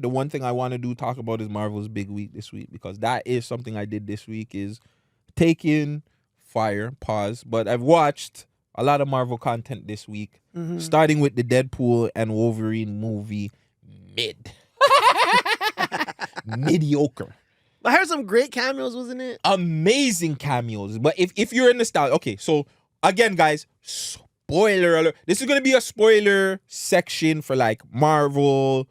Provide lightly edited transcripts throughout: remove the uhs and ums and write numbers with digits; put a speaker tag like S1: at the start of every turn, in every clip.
S1: The one thing I want to talk about is Marvel's big week this week, because that is something I did this week, is take in fire, pause. But I've watched a lot of Marvel content this week, starting with the Deadpool and Wolverine movie, mediocre.
S2: I heard some great cameos, wasn't it?
S1: Amazing cameos. But if you're in the style, okay, so again, guys, spoiler alert. This is gonna be a spoiler section for like Marvel,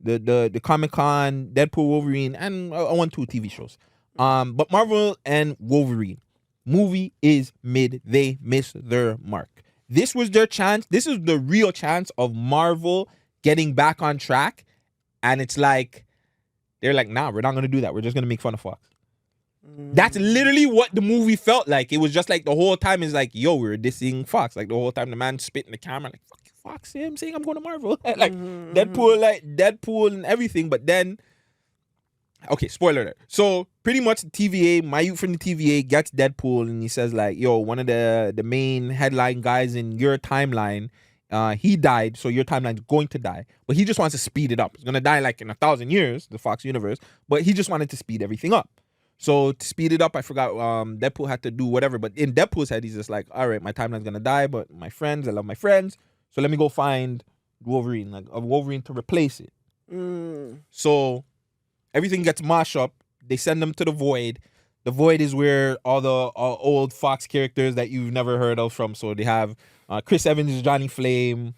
S1: the Comic-Con, Deadpool, Wolverine, and 1-2 TV shows. But Marvel and Wolverine movie is mid. They missed their mark. This was their chance. This is the real chance of Marvel getting back on track. And it's like, they're like, nah, we're not going to do that. We're just going to make fun of Fox. That's literally what the movie felt like. It was just like the whole time is like, yo, we're dissing Fox. Like the whole time the man spit in the camera, like, fuck you, Fox. See him saying I'm going to Marvel. Deadpool and everything. But then, okay, spoiler alert. So pretty much the TVA, my youth from the TVA gets Deadpool and he says like, yo, one of the main headline guys in your timeline, he died, so your timeline's going to die. But he just wants to speed it up. It's going to die like in 1,000 years, the Fox universe. But he just wanted to speed everything up. So to speed it up, I forgot, Deadpool had to do whatever. But in Deadpool's head, he's just like, all right, my timeline's going to die, but my friends, I love my friends. So let me go find Wolverine, like a Wolverine to replace it. So everything gets mashed up. They send them to the Void. The Void is where all the old Fox characters that you've never heard of from. So they have Chris Evans is Johnny Flame.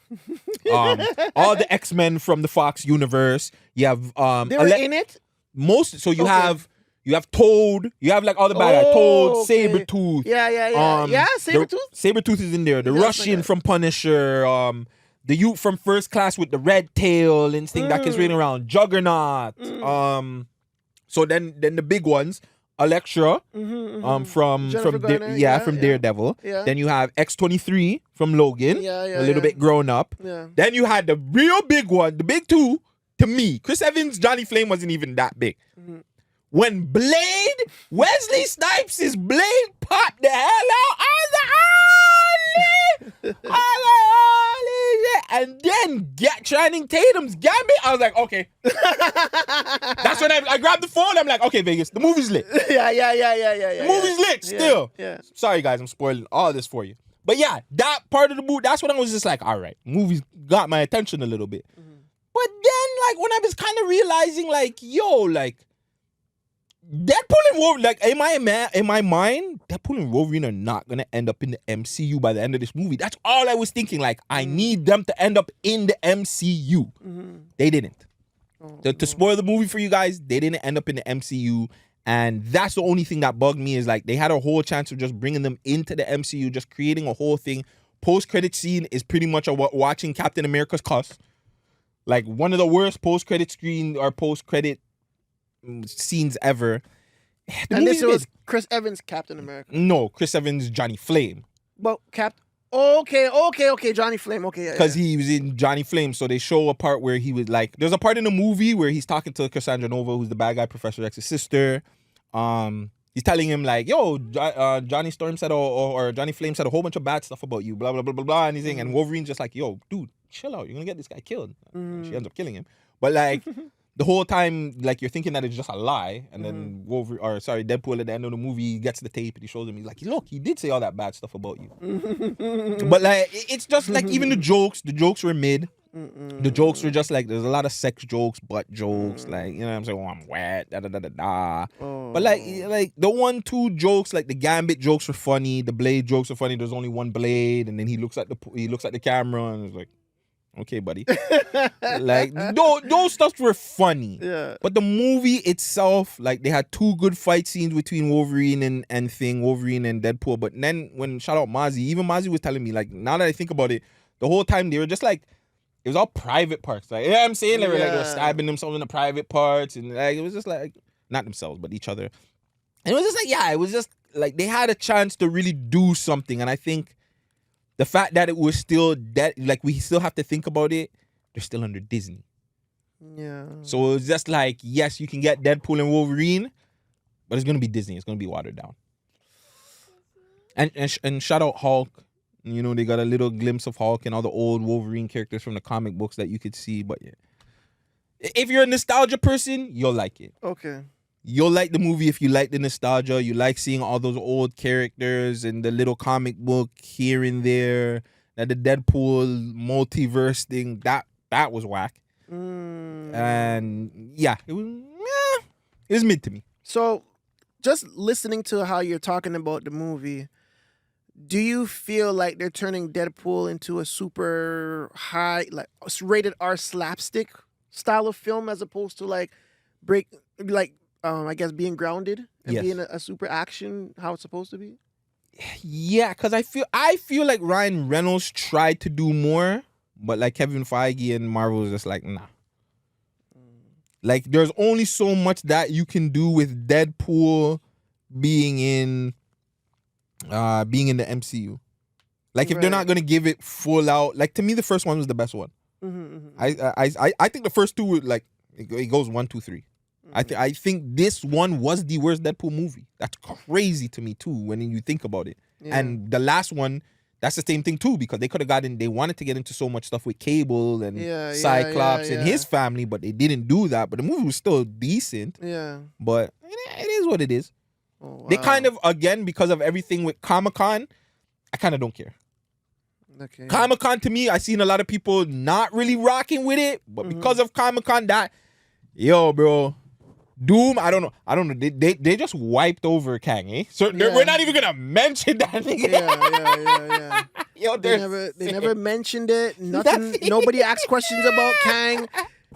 S1: All the X-Men from the Fox universe. You have
S2: they were in it?
S1: Most. So you have Toad. You have like all the bad guys. Toad, Sabretooth.
S2: Yeah, Sabretooth?
S1: Sabretooth is in there. The Russian from Punisher. The youth from First Class with the red tail and thing that is raining around. Juggernaut. So then the big ones. Elektra, from Daredevil. Yeah. Then you have X-23 from Logan, a little bit grown up. Yeah. Then you had the real big one, the big two. To me, Chris Evans, Johnny Flame wasn't even that big. When Blade, Wesley Snipes' Blade popped the hell out, and then Channing Tatum's Gambit, I was like, okay. That's when I grabbed the phone. I'm like, okay, Vegas, the movie's lit.
S2: Yeah.
S1: The movie's lit still.
S2: Yeah.
S1: Sorry, guys, I'm spoiling all this for you. But yeah, that part of the movie, that's when I was just like, all right, movies got my attention a little bit. But then, like, when I was kind of realizing, like, yo, like, Deadpool and Wolverine, like, in my mind, Deadpool and Wolverine are not going to end up in the MCU by the end of this movie. That's all I was thinking. Like, I need them to end up in the MCU. They didn't. To spoil the movie for you guys, they didn't end up in the MCU. And that's the only thing that bugged me, is like, they had a whole chance of just bringing them into the MCU, just creating a whole thing. Post-credit scene is pretty much watching Captain America's cuss. Like, one of the worst post-credit screen or post-credit scenes ever.
S2: And this was Chris Evans, Captain America.
S1: No, Chris Evans, Johnny Flame.
S2: Well, okay, Johnny Flame. Okay,
S1: because he was in Johnny Flame, so they show a part where he was like, there's a part in the movie where he's talking to Cassandra Nova, who's the bad guy, Professor X's sister. He's telling him like, yo, Johnny Storm said, or Johnny Flame said a whole bunch of bad stuff about you, blah blah blah blah blah, anything. And Wolverine's just like, yo, dude, chill out, you're gonna get this guy killed. She ends up killing him, but like. The whole time, like, you're thinking that it's just a lie, and then Deadpool at the end of the movie gets the tape and he shows him. He's like, look, he did say all that bad stuff about you. But like, it's just like, even the jokes were mid. The jokes were just like, there's a lot of sex jokes, butt jokes, like, you know what I'm saying? Oh, I'm wet, da da da da da. But like the 1-2 jokes, like the Gambit jokes were funny, the Blade jokes were funny. There's only one Blade, and then he looks at the camera and is like, okay, buddy. Like, those stuffs were funny. Yeah. But the movie itself, like, they had 2 good fight scenes between Wolverine and Deadpool. But then when, shout out Mozzie, even Mozzie was telling me, like, now that I think about it, the whole time they were just like, it was all private parts. Like, you know what I'm saying? They were stabbing themselves in the private parts. And like, it was just like, not themselves, but each other. And it was just like, yeah, it was just like, they had a chance to really do something. And I think, the fact that it was still that, like, we still have to think about it, they're still under Disney. Yeah. So it was just like, yes, you can get Deadpool and Wolverine, but it's going to be Disney. It's going to be watered down. And shout out Hulk. You know, they got a little glimpse of Hulk and all the old Wolverine characters from the comic books that you could see. But yeah, If you're a nostalgia person, you'll like it.
S2: Okay.
S1: You'll like the movie if you like the nostalgia. You like seeing all those old characters and the little comic book here and there. That the Deadpool multiverse thing, that was whack. And yeah, it was mid to me.
S2: So, just listening to how you're talking about the movie, do you feel like they're turning Deadpool into a super high, like rated R slapstick style of film, as opposed to like I guess being grounded and
S1: Yes.
S2: being a super action how it's supposed to be?
S1: Yeah, because I feel like Ryan Reynolds tried to do more, but like Kevin Feige and Marvel was just like, nah. Like there's only so much that you can do with Deadpool being in the MCU. Like if they're not gonna give it full out, like to me the first one was the best one. I think the first two were like it goes 1, 2, 3. I think this one was the worst Deadpool movie. That's crazy to me too when you think about it.
S2: Yeah.
S1: And the last one, that's the same thing too, because they wanted to get into so much stuff with Cable and Cyclops and his family, but they didn't do that. But the movie was still decent.
S2: Yeah.
S1: But it is what it is.
S2: Oh, wow.
S1: They kind of, again, because of everything with Comic-Con, I kind of don't care.
S2: Okay.
S1: Comic-Con to me, I seen a lot of people not really rocking with it, but because of Comic-Con, bro, Doom, I don't know. They just wiped over Kang, eh? So we're not even gonna mention that nigga.
S2: Yeah.
S1: Yo,
S2: They never mentioned it. Nothing. Nobody asked questions about Kang.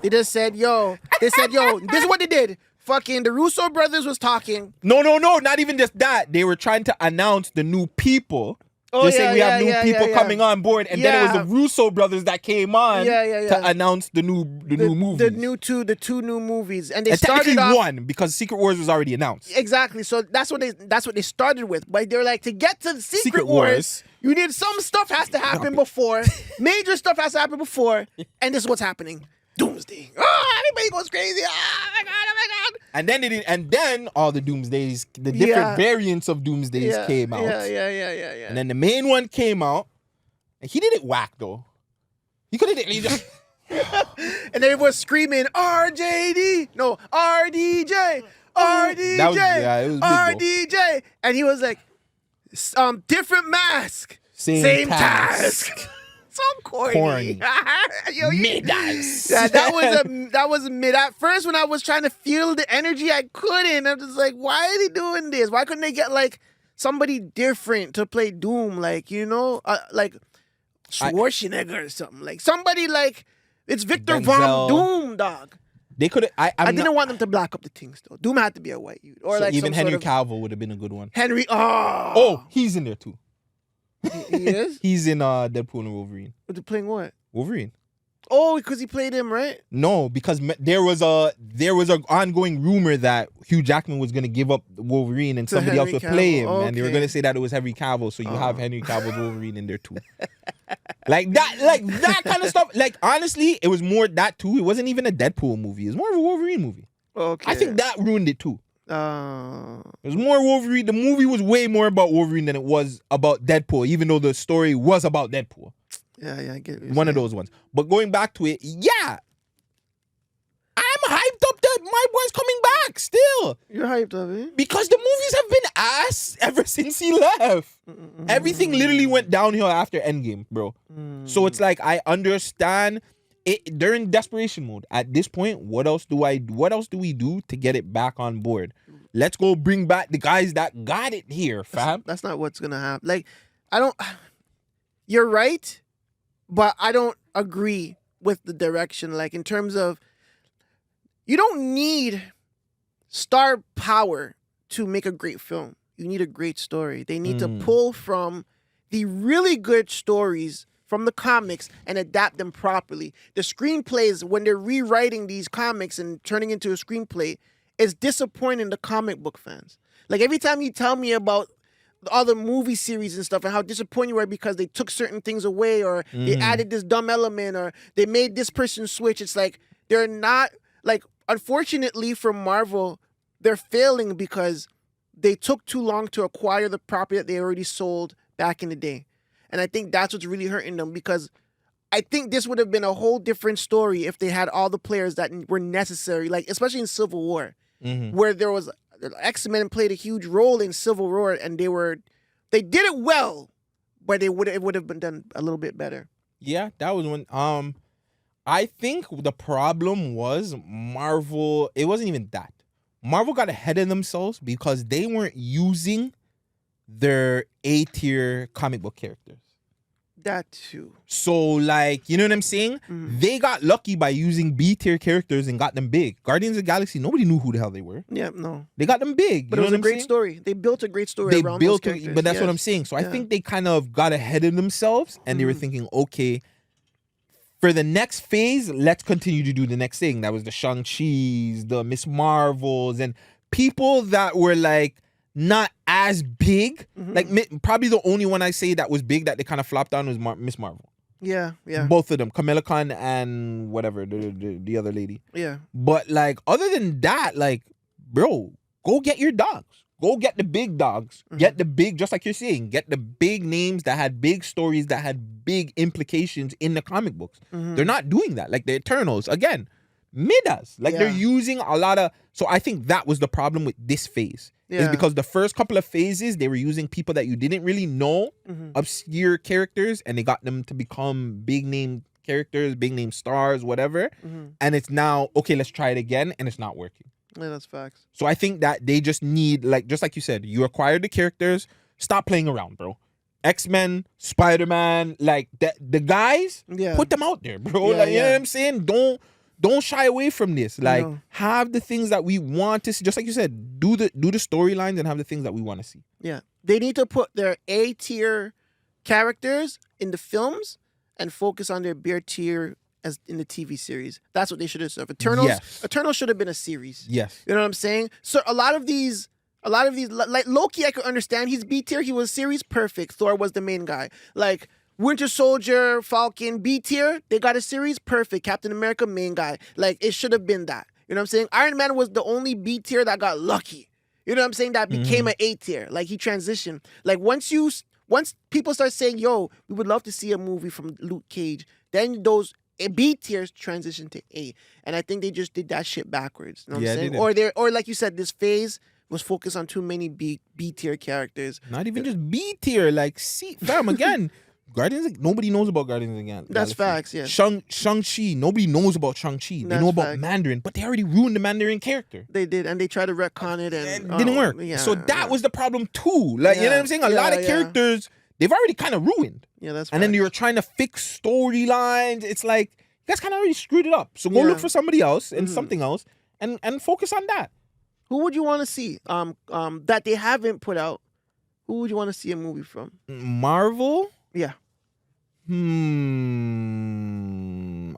S2: They just said, yo. This is what they did. Fucking the Russo brothers was talking.
S1: No, not even just that. They were trying to announce the new people. They say we have new people coming on board, and then it was the Russo brothers that came on to announce the new movies.
S2: The two new movies, and they
S1: and
S2: started off
S1: one because Secret Wars was already announced.
S2: Exactly. So that's what they started with. But they're like, to get to the Secret Wars, you need some stuff has to happen before. Major stuff has to happen before, and this is what's happening. Doomsday. Oh, everybody goes crazy. Oh my god.
S1: And then all the Doomsdays, the different variants of Doomsdays came out.
S2: Yeah.
S1: And then the main one came out, and he did it whack though. He could have just
S2: and everyone was screaming RJD, no RDJ, RDJ,
S1: it was big,
S2: RDJ, and he was like, different mask, same task. So corny.
S1: Mid-ice.
S2: That was mid. At first, when I was trying to feel the energy, I couldn't. I'm just like, why are they doing this? Why couldn't they get like somebody different to play Doom? Like, like Schwarzenegger or something. Like somebody like it's Victor
S1: Denzel.
S2: Von Doom, dog.
S1: They could. I
S2: didn't want them to black up the things though. Doom had to be a white dude, or
S1: so
S2: like
S1: even
S2: some
S1: Henry
S2: sort of
S1: Cavill would have been a good one.
S2: Henry.
S1: Oh, he's in there too.
S2: He is.
S1: He's in Deadpool and Wolverine.
S2: But playing what?
S1: Wolverine.
S2: Oh, because he played him, right?
S1: No, because there was a ongoing rumor that Hugh Jackman was going to give up Wolverine and somebody else would play him, and they were going to say that it was Henry Cavill. So you have Henry Cavill's Wolverine in there too. like that kind of stuff. Like honestly, it was more that too. It wasn't even a Deadpool movie. It was more of a Wolverine movie.
S2: Okay.
S1: I think that ruined it too. It was more Wolverine. The movie was way more about Wolverine than it was about Deadpool, even though the story was about Deadpool.
S2: Yeah, I get it.
S1: One of those ones. But going back to it, yeah. I'm hyped up that my boy's coming back still.
S2: You're hyped up, eh?
S1: Because the movies have been ass ever since he left. Everything literally went downhill after Endgame, bro. So it's like I understand it. They're in desperation mode. At this point, what else do we do to get it back on board? Let's go bring back the guys that got it here, fam.
S2: That's not what's gonna happen. Like, you're right, but I don't agree with the direction. Like, in terms of, you don't need star power to make a great film. You need a great story. They need to pull from the really good stories from the comics and adapt them properly. The screenplays, when they're rewriting these comics and turning into a screenplay, is disappointing the comic book fans. Like, every time you tell me about all the movie series and stuff and how disappointed you were because they took certain things away, or they added this dumb element, or they made this person switch, it's like they're not, like, unfortunately for Marvel, they're failing because they took too long to acquire the property that they already sold back in the day. And I think that's what's really hurting them, because I think this would have been a whole different story if they had all the players that were necessary, like especially in Civil War, where there was X-Men played a huge role in Civil War, and they did it well, but it would have been done a little bit better.
S1: Yeah, that was one. I think the problem was Marvel. It wasn't even that. Marvel got ahead of themselves because they weren't using their A-tier comic book characters.
S2: That too.
S1: So, like, you know what I'm saying? They got lucky by using B-tier characters and got them big. Guardians of the Galaxy, nobody knew who the hell they were.
S2: Yeah, no.
S1: They got them big.
S2: But it was a great story. They built a great story around those characters.
S1: But that's what I'm saying. So I think they kind of got ahead of themselves and they were thinking, okay, for the next phase, let's continue to do the next thing. That was the Shang-Chi's, the Miss Marvels, and people that were like not as big. Like probably the only one I say that was big that they kind of flopped on was Miss Marvel.
S2: Yeah.
S1: Both of them, Kamala Khan and whatever the other lady.
S2: Yeah.
S1: But like other than that, like bro, go get your dogs. Go get the big dogs. Get the big, just like you're saying, get the big names that had big stories that had big implications in the comic books. They're not doing that. Like the Eternals, again, Midas. Like they're using a lot of. So I think that was the problem with this phase. Is because the first couple of phases they were using people that you didn't really know, obscure characters, and they got them to become big name characters, big name stars, whatever. And it's now okay. Let's try it again, and it's not working.
S2: Yeah, that's facts.
S1: So I think that they just need, like, just like you said, you acquired the characters. Stop playing around, bro. X-Men, Spider-Man, like the guys, put them out there, bro. You know what I'm saying? Don't shy away from this. Like, have the things that we want to see. Just like you said, do the storylines and have the things that we want to see.
S2: Yeah, they need to put their A-tier characters in the films and focus on their B tier as in the TV series. That's what they should have done. Eternals should have been a series.
S1: Yes.
S2: You know what I'm saying? So a lot of these, like Loki, I could understand. He's B tier. He was series perfect. Thor was the main guy. Like Winter Soldier, Falcon, B tier. They got a series perfect. Captain America, main guy. Like it should have been that. You know what I'm saying? Iron Man was the only B tier that got lucky. You know what I'm saying? That became an A tier. Like he transitioned. Like once people start saying, "Yo, we would love to see a movie from Luke Cage," then those B tiers transition to A, and I think they just did that shit backwards. You know what I'm saying? Or like you said, this phase was focused on too many B tier characters.
S1: Not even just B tier, like C. Fam, again, Guardians. Nobody knows about Guardians again.
S2: That's facts. Yeah.
S1: Shang-Chi. Nobody knows about Shang-Chi. They know about Mandarin, but they already ruined the Mandarin character.
S2: They did, and they tried to retcon it, and
S1: it didn't work.
S2: Yeah,
S1: so that was the problem too. Like you know what I'm saying? A lot of characters they've already kind of ruined.
S2: Yeah, that's.
S1: And then you're trying to fix storylines. It's like you guys kind of already screwed it up. So go look for somebody else and something else, and focus on that.
S2: Who would you want to see? That they haven't put out. Who would you want to see a movie from?
S1: Marvel.
S2: Yeah.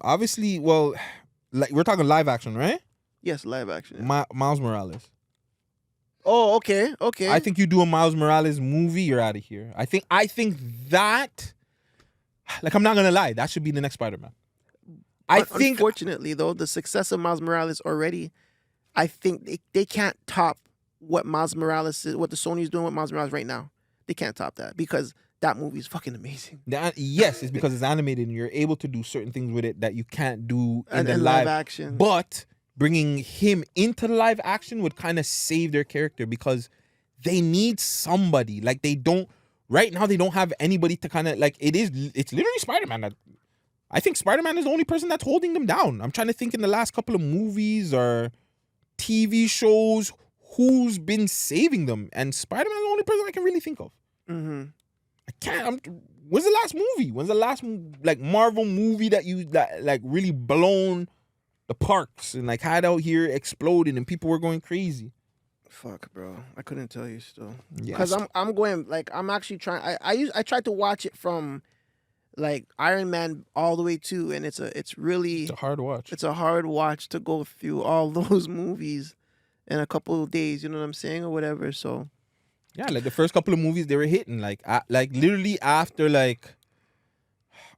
S1: Obviously, well, like we're talking live action, right?
S2: Yes, live action. Yeah.
S1: Miles Morales.
S2: Oh, okay.
S1: I think you do a Miles Morales movie, you're out of here. I think that, like, I'm not gonna lie, that should be the next Spider-Man.
S2: Unfortunately, though, the success of Miles Morales already, I think they can't top what Miles Morales is, what the Sony is doing with Miles Morales right now. They can't top that because that movie is fucking amazing.
S1: Yes, it's because it's animated and you're able to do certain things with it that you can't do in the
S2: live action.
S1: But bringing him into the live action would kind of save their character because they need somebody. Like they don't right now. They don't have anybody to kind of like. It's literally Spider-Man. I think Spider-Man is the only person that's holding them down. I'm trying to think in the last couple of movies or TV shows who's been saving them, and Spider-Man is the only person I can really think of. I can't. When's the last movie? When's the last like Marvel movie that like really blown the parks and like had out here exploding and people were going crazy?
S2: Fuck, bro. I couldn't tell you still.
S1: Yeah,
S2: because I'm going like I'm actually trying. I tried to watch it from like Iron Man all the way to, and it's a hard watch. It's a hard watch to go through all those movies in a couple of days. You know what I'm saying, or whatever. So.
S1: Yeah, like the first couple of movies they were hitting, like literally after like,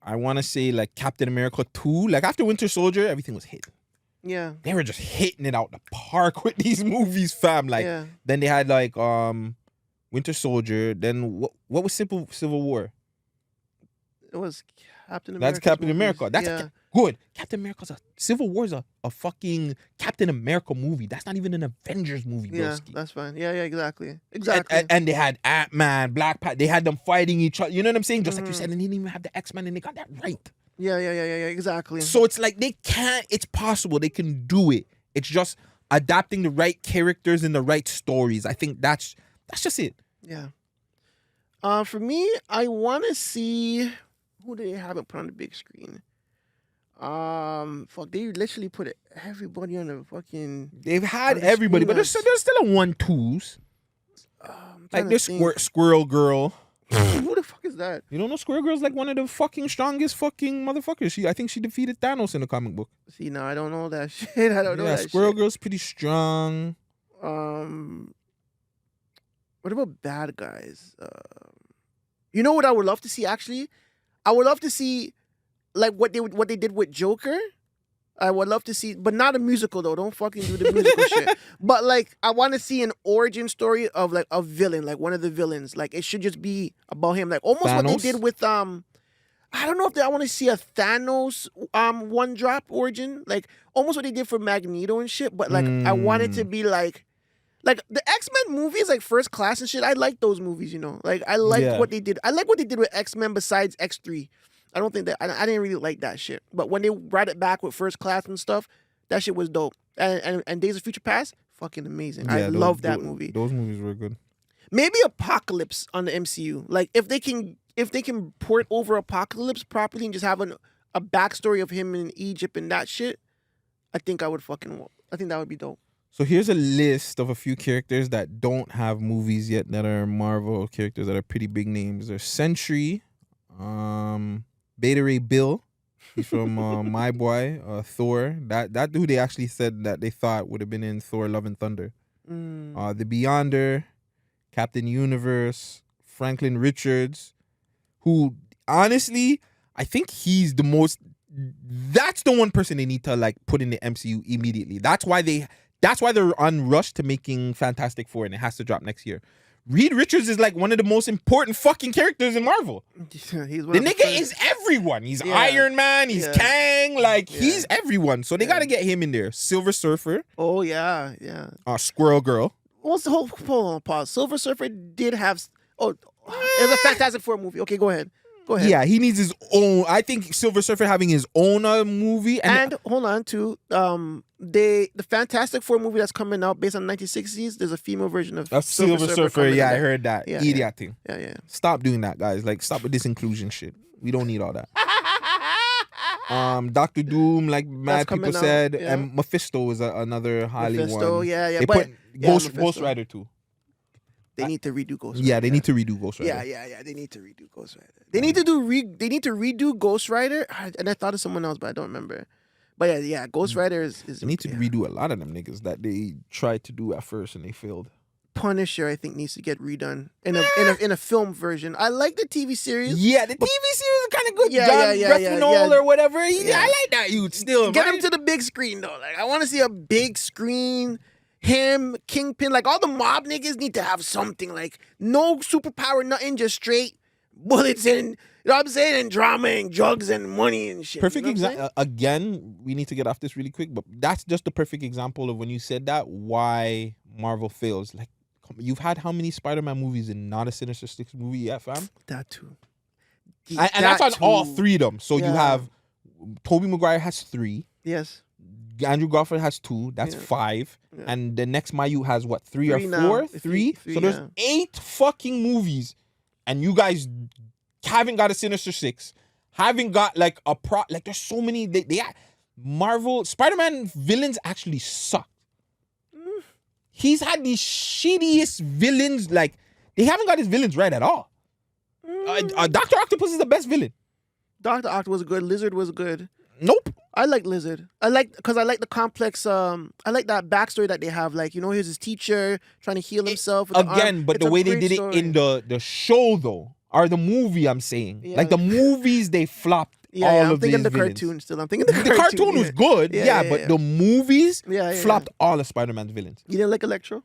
S1: I want to say like Captain America 2, like after Winter Soldier, everything was hitting.
S2: Yeah,
S1: they were just hitting it out the park with these movies, fam. Like then they had like Winter Soldier, then what was Civil War?
S2: It was Captain
S1: That's
S2: America's
S1: Captain
S2: movies.
S1: America. That's
S2: yeah.
S1: good. Captain America's Civil War's a fucking Captain America movie. That's not even an Avengers movie,
S2: Yeah,
S1: broski.
S2: that's fine. Yeah, exactly.
S1: And they had Ant-Man, Black Panther. They had them fighting each other. You know what I'm saying? Just like you
S2: Mhm.
S1: said, and they didn't even have the X-Men, and they got that right.
S2: Yeah, exactly.
S1: So it's like they can't. It's possible they can do it. It's just adapting the right characters and the right stories. I think that's just it.
S2: Yeah. For me, I want to see who they haven't put on the big screen. Fuck, they literally put everybody on the fucking.
S1: They've had
S2: On the
S1: everybody, but
S2: screen
S1: there's still a 1-2s.
S2: I'm
S1: Like
S2: trying
S1: this
S2: to think.
S1: Squirrel Girl.
S2: Who the fuck is that?
S1: You don't know Squirrel Girl's like one of the fucking strongest fucking motherfuckers. I think she defeated Thanos in the comic book.
S2: See, no, I don't know that shit. I don't know that
S1: Squirrel
S2: shit.
S1: Girl's pretty strong.
S2: What about bad guys? You know what I would love to see actually? I would love to see like what they did with Joker. I would love to see, but not a musical though. Don't fucking do the musical shit. But like, I want to see an origin story of like a villain, like one of the villains. Like it should just be about him, like almost what they
S1: Thanos?
S2: did with I don't know if I want to see a Thanos one drop origin, like almost what they did for Magneto and shit. But like I want it to be like the X-Men movies, like First Class and shit. I like those movies, you know. Like I like
S1: Yeah.
S2: what they did. I like what they did with X-Men besides X3. I don't think that I didn't really like that shit. But when they brought it back with First Class and stuff, that shit was dope. And Days of Future Past, fucking amazing. I love that movie.
S1: Those movies were good.
S2: Maybe Apocalypse on the MCU. Like if they can port over Apocalypse properly and just have a backstory of him in Egypt and that shit, I think that would be dope.
S1: So here's a list of a few characters that don't have movies yet that are Marvel characters that are pretty big names. There's Sentry, Beta Ray Bill. He's from My Boy, Thor. That dude they actually said that they thought would have been in Thor: Love and Thunder. The Beyonder, Captain Universe, Franklin Richards, who honestly I think he's the most. That's the one person they need to like put in the MCU immediately. That's why they're on rush to making Fantastic Four and it has to drop next year. Reed Richards is like one of the most important fucking characters in Marvel.
S2: He's
S1: The nigga is everyone. He's
S2: Yeah.
S1: Iron Man. He's
S2: Yeah.
S1: Kang. Like
S2: Yeah.
S1: he's everyone. So they
S2: Yeah.
S1: gotta get him in there. Silver Surfer.
S2: Oh yeah.
S1: Squirrel Girl.
S2: What's the whole hold on, pause? Silver Surfer did have it was a Fantastic Four movie. Okay, go ahead.
S1: Yeah, he needs his own. I think Silver Surfer having his own movie.
S2: And hold on to the Fantastic Four movie that's coming out based on 1960s. There's a female version of
S1: Silver Surfer.
S2: coming
S1: Yeah,
S2: out.
S1: I heard that.
S2: Yeah,
S1: Idiot thing.
S2: Yeah.
S1: Stop doing that, guys. Like, stop with this inclusion shit. We don't need all that. Doctor Doom, like mad people
S2: coming out,
S1: said,
S2: yeah.
S1: and Mephisto is another highly
S2: Mephisto,
S1: one.
S2: yeah,
S1: They
S2: but
S1: put Ghost
S2: Mephisto.
S1: Rider too.
S2: They need to redo Ghost Rider.
S1: Yeah, they need to redo Ghost Rider.
S2: Yeah. They need to redo Ghost Rider. They need to redo Ghost Rider. And I thought of someone else, but I don't remember. But yeah, Ghost Rider is
S1: They need to redo a lot of them niggas that they tried to do at first and they failed.
S2: Punisher, I think, needs to get redone in a film version. I like the TV series.
S1: Yeah, the TV series is kind of good.
S2: Yeah,
S1: John
S2: yeah,
S1: Bethlenol
S2: yeah.
S1: or whatever. I
S2: Yeah.
S1: like that youth still.
S2: Get
S1: man.
S2: him to the big screen though. Like I want to see a big screen. Him, Kingpin, like all the mob niggas need to have something. Like no superpower, nothing, just straight bullets and you know what I'm saying, and drama and drugs and money and shit.
S1: Perfect
S2: you know what I'm
S1: example. Again, we need to get off this really quick, but that's just the perfect example of when you said that why Marvel fails. Like, you've had how many Spider-Man movies and not a Sinister Six movie yet, fam?
S2: saying? That too.
S1: And that's on all
S2: too.
S1: three of them. So you
S2: Yeah.
S1: have Tobey Maguire has 3.
S2: Yes.
S1: Andrew Garfield has 2. That's
S2: Yeah.
S1: 5.
S2: Yeah.
S1: And the next Mayu has what? 3 or 4?
S2: Three now.
S1: 3.
S2: Three,
S1: So there's
S2: yeah.
S1: 8 fucking movies, and you guys haven't got a Sinister Six. Haven't got like a like. There's so many. They Marvel Spider-Man villains actually suck. He's had the shittiest villains. Like they haven't got his villains right at all. Dr. Octopus is the best villain.
S2: Dr. Octopus was good. Lizard was good.
S1: Nope.
S2: I like Lizard. I like the complex. I like that backstory that they have. Like, you know, here's his teacher trying to heal himself with the arm.
S1: Again, but
S2: It's
S1: the
S2: a
S1: way they
S2: great
S1: did it
S2: story.
S1: in the show though, or the movie, I'm saying,
S2: Yeah.
S1: like the movies they flopped.
S2: Yeah,
S1: all
S2: I'm
S1: of
S2: thinking
S1: these
S2: the
S1: villains.
S2: cartoon still. I'm thinking the
S1: The cartoon was good, but the movies flopped all of Spider-Man's villains.
S2: You didn't like Electro?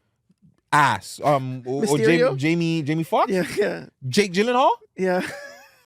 S1: Ass. Or
S2: Mysterio?
S1: Jamie Foxx?
S2: Yeah.
S1: Jake Gyllenhaal?
S2: Yeah.